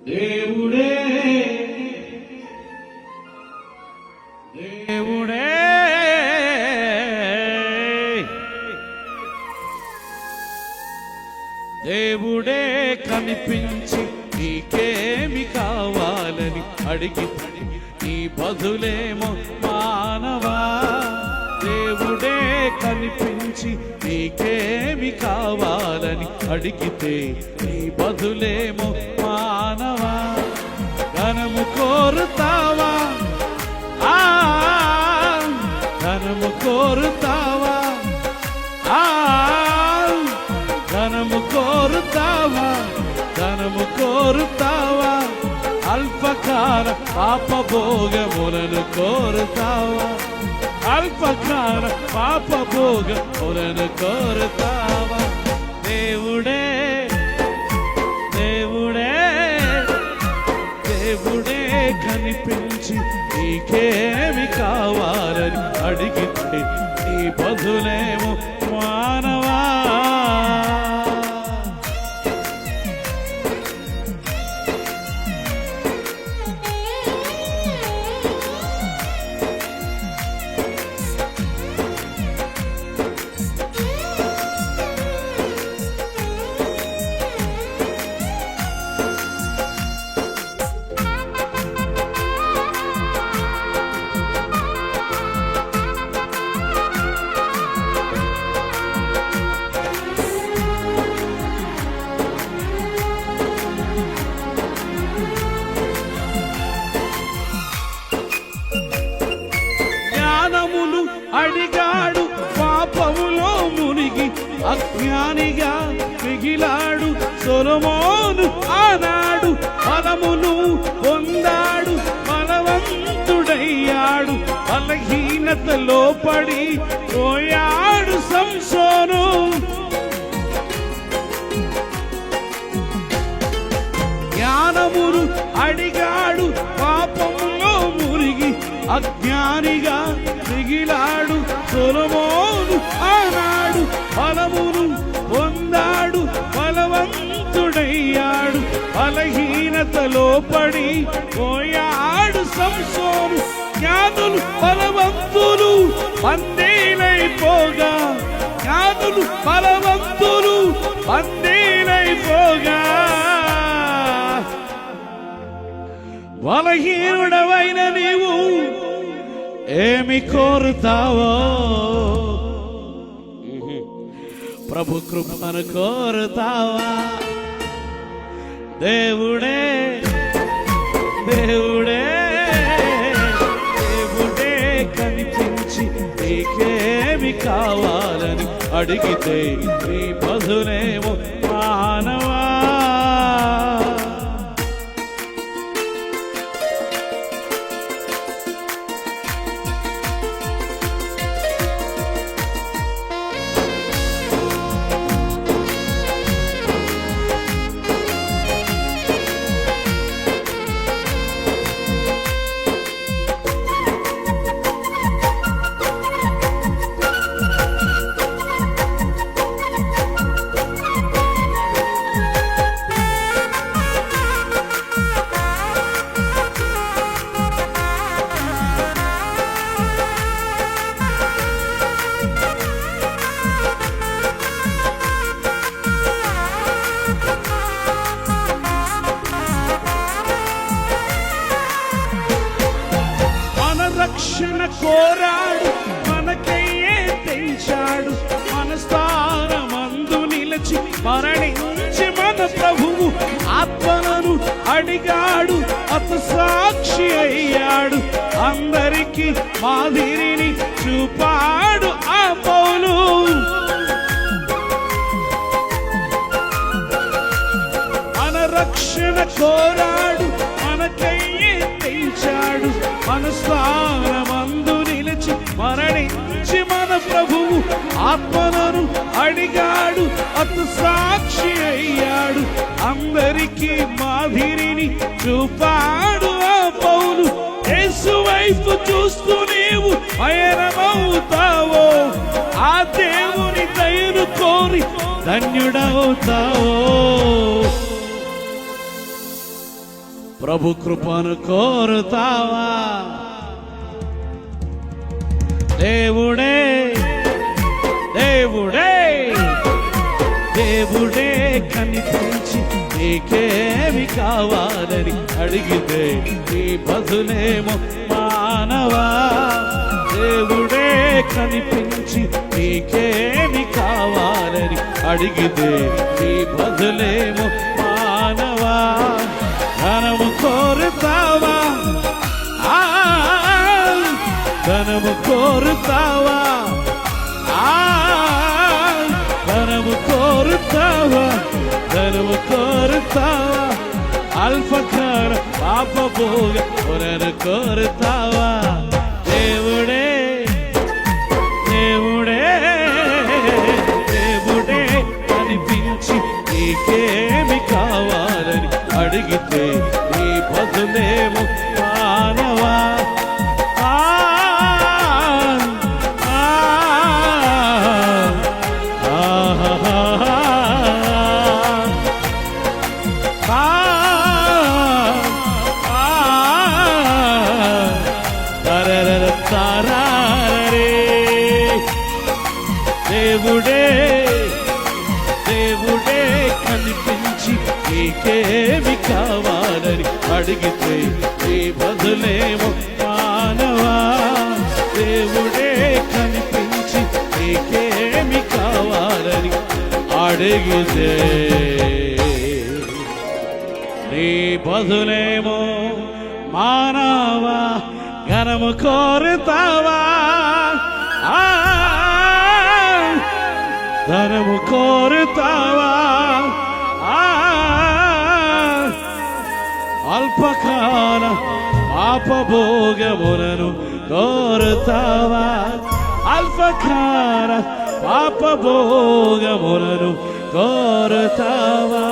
దేవుడే దేవుడే దేవుడే కనిపించి నీకేమి కావాలని అడిగి నీ బదులేమో మానవా. దేవుడే కనిపించి నీకేమి కావాలని అడిగితే నీ బదులేమో మానవా. ధనము కోరుతావా, ధనము కోరుతావా, ధనము కోరుతావా, ధనము కోరుతావా, అల్పకాల పాపభోగములను కోరుతావా, అల్పకాల పాపభోగములను కోరుతావా. దేవుడే దేవుడే దేవుడే కనిపించి నీకేమి కావాలని అడిగితే నీ బదులేమో మానవా. అడిగాడు పాపములో మునిగి అజ్ఞానిగా మిగిలాడు సొలొమోను. ఆనాడు ఫలమును పొందాడు, బలవంతుడయ్యాడు, బలహీనతలో పడి పోయాడు సంసోను. జ్ఞానమును అడిగాడు పాపములో మునిగి అజ్ఞానిగా మిగిలాడు సొలొమోను. ఆనాడు ఫలమును పొందాడు, బలవంతుడయ్యాడు, బలహీనతలో పడి పోయాడు సంసోను. జ్ఞానులు బలవంతులు బందీలైపోగా, జ్ఞానులు బలవంతులు బందీలైపోగా, బలహీనుడవైన నీవు ఏమి కోరుతావో? ప్రభు కృపను కోరుతావా? దేవుడే దేవుడే దేవుడే కనిపించి నీకేమి కావాలని అడిగితే నీ బదులేమో మానవా. రక్షణ కోరాడు, మనకయ్యే తెంచాడు, మన స్థానమందు నిలిచి మరణించి మన ప్రభువు ఆత్మలను అడిగాడు, అత సాక్షి అయ్యాడు, అందరికీ మాదిరిని చూపాడు ఆ పౌలు. మన రక్షణ కోరాడు, మనకయ్యే తెంచాడు, మన స్థానమందు నిలిచి మరణించి మన ప్రభువు ఆత్మలను అడిగాడు, అత సాక్షి అయ్యాడు, అందరికీ మాదిరిని చూపాడు ఆ పౌలు. యేసు వైపు చూస్తూ నీవు పయనమవుతావో, ఆ దేవుని దయను కోరి ధన్యుడవుతావో. ప్రభు కృపను కోరుతావా? దేవుడే దేవుడే దేవుడే కనిపించి నీకేమి కావాలని అడిగితే నీ బదులేమో మానవా. దేవుడే కనిపించి నీకేమి కావాలని అడిగితే నీ బదులేమో మానవా. ధనము కోరుతావా? ధనము కోరుతావా? ధనము కోరుతావా? ధనము కోరుతావా? అల్పకార పాపభోగ పునరు కోరుతావా? దేవుడే దేవుడే దేవుడే కనిపించి నీకేమి కావాలని అడిగితే నీ బదులేమో మానవా. దేవుడే దేవుడే కనిపించి నీకేమి కావాలని అడిగితే నీ బదులేమో మానవా. దేవుడే కనిపించి నీకేమి కావాలని అడిగితే నీ బదులేమో మానవా. ఘనము కోరుతావా? ధనము కోరుతావా? అల్పకాల పాపభోగములను కోరుతావా? అల్పకాల పాపభోగములను కోరుతావా?